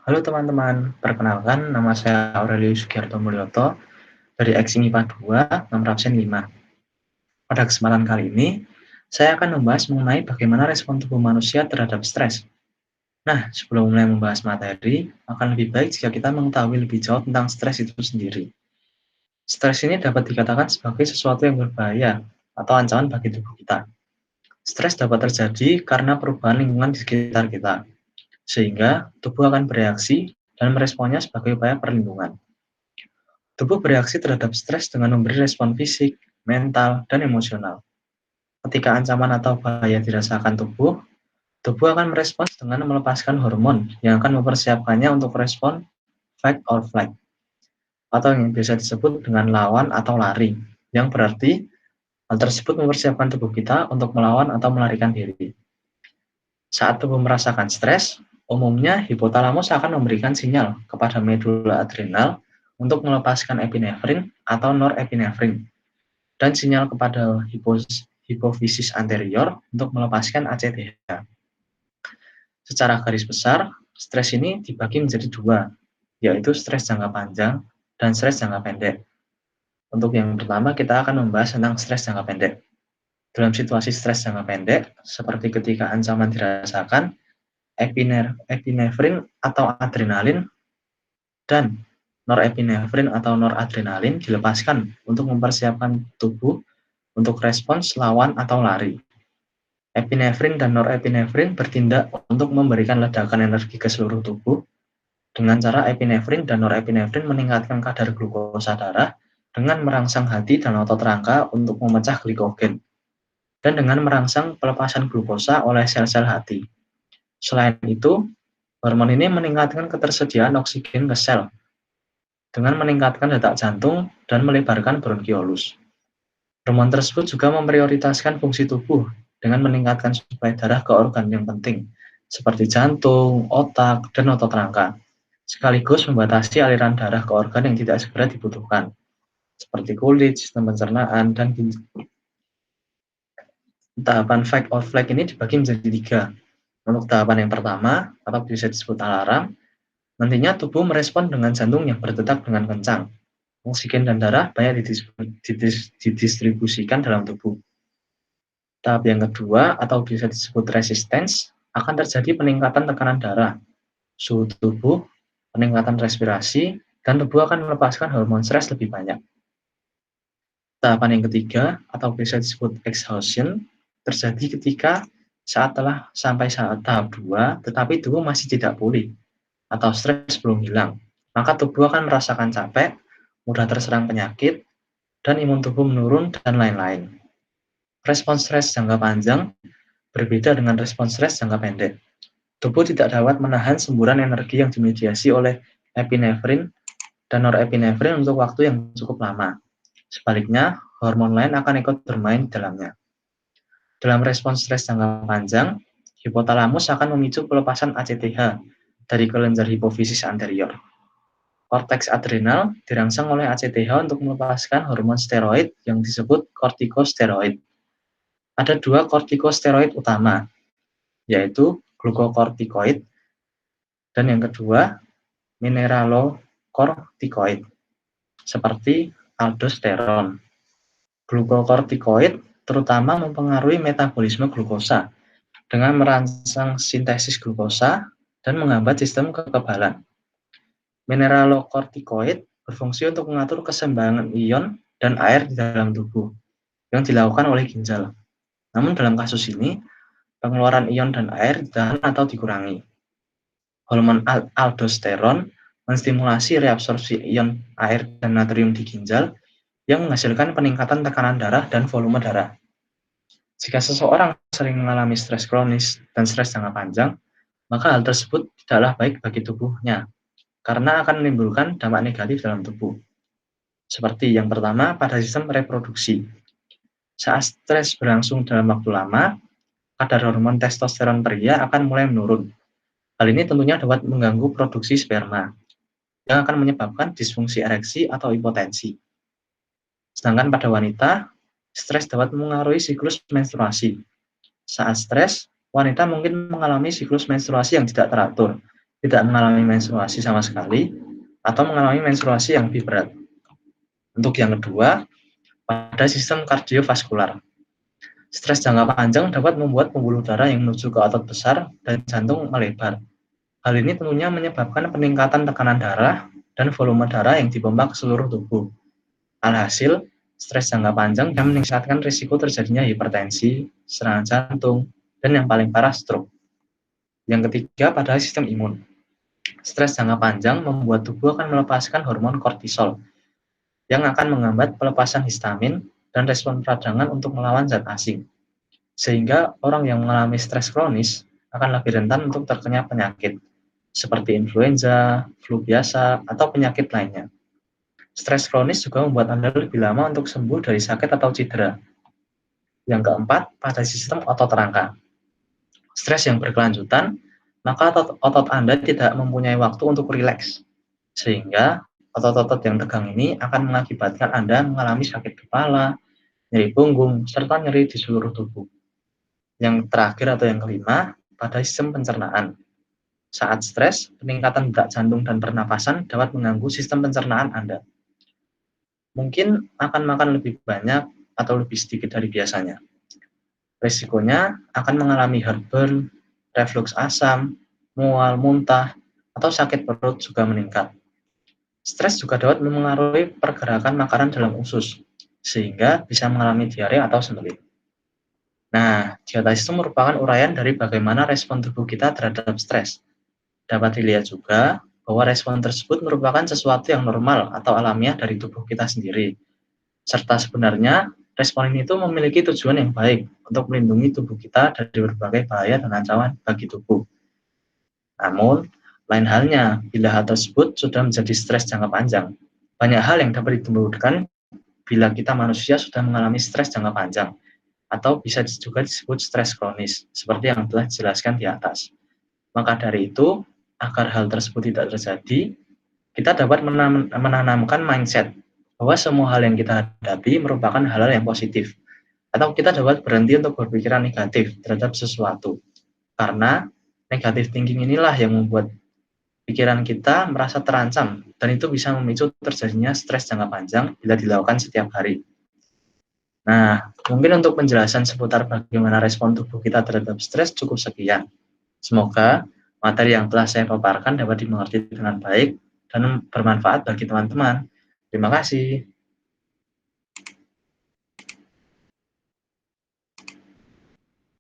Halo teman-teman, perkenalkan nama saya Aurelius Sugiarto Mulyoto dari Eksi MIPA 2, nomor absen 5. Pada kesempatan kali ini, saya akan membahas mengenai bagaimana respon tubuh manusia terhadap stres. Nah, sebelum mulai membahas materi, akan lebih baik jika kita mengetahui lebih jauh tentang stres itu sendiri. Stres ini dapat dikatakan sebagai sesuatu yang berbahaya atau ancaman bagi tubuh kita. Stres dapat terjadi karena perubahan lingkungan di sekitar kita, sehingga tubuh akan bereaksi dan meresponnya sebagai upaya perlindungan. Tubuh bereaksi terhadap stres dengan memberi respon fisik, mental, dan emosional. Ketika ancaman atau bahaya dirasakan tubuh, tubuh akan merespons dengan melepaskan hormon yang akan mempersiapkannya untuk respon fight or flight, atau yang biasa disebut dengan lawan atau lari, yang berarti hal tersebut mempersiapkan tubuh kita untuk melawan atau melarikan diri. Saat tubuh merasakan stres, umumnya hipotalamus akan memberikan sinyal kepada medula adrenal untuk melepaskan epinefrin atau norepinefrin, dan sinyal kepada hipofisis anterior untuk melepaskan ACTH. Secara garis besar, stres ini dibagi menjadi dua, yaitu stres jangka panjang dan stres jangka pendek. Untuk yang pertama, kita akan membahas tentang stres jangka pendek. Dalam situasi stres jangka pendek, seperti ketika ancaman dirasakan, epinefrin atau adrenalin dan norepinefrin atau noradrenalin dilepaskan untuk mempersiapkan tubuh untuk respons lawan atau lari. Epinefrin dan norepinefrin bertindak untuk memberikan ledakan energi ke seluruh tubuh dengan cara epinefrin dan norepinefrin meningkatkan kadar glukosa darah dengan merangsang hati dan otot rangka untuk memecah glikogen dan dengan merangsang pelepasan glukosa oleh sel-sel hati. Selain itu, hormon ini meningkatkan ketersediaan oksigen ke sel dengan meningkatkan detak jantung dan melebarkan bronkiolus. Hormon tersebut juga memprioritaskan fungsi tubuh dengan meningkatkan suplai darah ke organ yang penting, seperti jantung, otak, dan otot rangka, sekaligus membatasi aliran darah ke organ yang tidak segera dibutuhkan, seperti kulit, sistem pencernaan, dan ginjal. Tahapan fight or flight ini dibagi menjadi tiga. Untuk tahapan yang pertama, atau bisa disebut alarm, nantinya tubuh merespon dengan jantung yang berdetak dengan kencang. Oksigen dan darah banyak didistribusikan dalam tubuh. Tahap yang kedua, atau bisa disebut resistance, akan terjadi peningkatan tekanan darah, suhu tubuh, peningkatan respirasi, dan tubuh akan melepaskan hormon stres lebih banyak. Tahapan yang ketiga, atau bisa disebut exhaustion, terjadi ketika telah sampai saat tahap 2, tetapi tubuh masih tidak pulih, atau stres belum hilang. Maka tubuh akan merasakan capek, mudah terserang penyakit, dan imun tubuh menurun, dan lain-lain. Respons stres jangka panjang berbeda dengan respons stres jangka pendek. Tubuh tidak dapat menahan semburan energi yang dimediasi oleh epinefrin dan norepinefrin untuk waktu yang cukup lama. Sebaliknya, hormon lain akan ikut bermain di dalamnya. Dalam respons stres jangka panjang, hipotalamus akan memicu pelepasan ACTH dari kelenjar hipofisis anterior. Korteks adrenal dirangsang oleh ACTH untuk melepaskan hormon steroid yang disebut kortikosteroid. Ada dua kortikosteroid utama, yaitu glukokortikoid dan yang kedua mineralokortikoid, seperti aldosteron. Glukokortikoid terutama mempengaruhi metabolisme glukosa dengan merangsang sintesis glukosa dan menghambat sistem kekebalan. Mineralokortikoid berfungsi untuk mengatur keseimbangan ion dan air di dalam tubuh yang dilakukan oleh ginjal. Namun dalam kasus ini, pengeluaran ion dan air ditahan atau dikurangi. Hormon aldosteron menstimulasi reabsorpsi ion air dan natrium di ginjal yang menghasilkan peningkatan tekanan darah dan volume darah. Jika seseorang sering mengalami stres kronis dan stres jangka panjang, maka hal tersebut tidaklah baik bagi tubuhnya, karena akan menimbulkan dampak negatif dalam tubuh. Seperti yang pertama pada sistem reproduksi. Saat stres berlangsung dalam waktu lama, kadar hormon testosteron pria akan mulai menurun. Hal ini tentunya dapat mengganggu produksi sperma, yang akan menyebabkan disfungsi ereksi atau impotensi. Sedangkan pada wanita, stres dapat mengaruhi siklus menstruasi. Saat stres, wanita mungkin mengalami siklus menstruasi yang tidak teratur, tidak mengalami menstruasi sama sekali, atau mengalami menstruasi yang lebih berat. Untuk yang kedua, pada sistem kardiovaskular. Stres jangka panjang dapat membuat pembuluh darah yang menuju ke otot besar dan jantung melebar. Hal ini tentunya menyebabkan peningkatan tekanan darah dan volume darah yang dipompa ke seluruh tubuh. Alhasil, stres jangka panjang dapat meningkatkan risiko terjadinya hipertensi, serangan jantung, dan yang paling parah stroke. Yang ketiga, pada sistem imun. Stres jangka panjang membuat tubuh akan melepaskan hormon kortisol yang akan menghambat pelepasan histamin dan respon peradangan untuk melawan zat asing. Sehingga orang yang mengalami stres kronis akan lebih rentan untuk terkena penyakit seperti influenza, flu biasa, atau penyakit lainnya. Stres kronis juga membuat Anda lebih lama untuk sembuh dari sakit atau cedera. Yang keempat, pada sistem otot rangka. Stres yang berkelanjutan, maka otot Anda tidak mempunyai waktu untuk rileks. Sehingga otot-otot yang tegang ini akan mengakibatkan Anda mengalami sakit kepala, nyeri punggung, serta nyeri di seluruh tubuh. Yang terakhir atau yang kelima, pada sistem pencernaan. Saat stres, peningkatan detak jantung dan pernapasan dapat mengganggu sistem pencernaan Anda. Mungkin akan makan lebih banyak atau lebih sedikit dari biasanya. Risikonya akan mengalami heartburn, reflux asam, mual, muntah, atau sakit perut juga meningkat. Stres juga dapat memengaruhi pergerakan makanan dalam usus, sehingga bisa mengalami diare atau sembelit. Nah, diatas itu merupakan uraian dari bagaimana respon tubuh kita terhadap stres. Dapat dilihat juga bahwa respon tersebut merupakan sesuatu yang normal atau alamiah dari tubuh kita sendiri. Serta sebenarnya, respon ini itu memiliki tujuan yang baik untuk melindungi tubuh kita dari berbagai bahaya dan ancaman bagi tubuh. Namun, lain halnya bila hal tersebut sudah menjadi stres jangka panjang. Banyak hal yang dapat ditimbulkan bila kita manusia sudah mengalami stres jangka panjang, atau bisa juga disebut stres kronis, seperti yang telah dijelaskan di atas. Maka dari itu, agar hal tersebut tidak terjadi, kita dapat menanamkan mindset bahwa semua hal yang kita hadapi merupakan hal-hal yang positif. Atau kita dapat berhenti untuk berpikiran negatif terhadap sesuatu. Karena negatif thinking inilah yang membuat pikiran kita merasa terancam, dan itu bisa memicu terjadinya stres jangka panjang bila dilakukan setiap hari. Nah, mungkin untuk penjelasan seputar bagaimana respon tubuh kita terhadap stres cukup sekian. Semoga materi yang telah saya paparkan dapat dimengerti dengan baik dan bermanfaat bagi teman-teman. Terima kasih.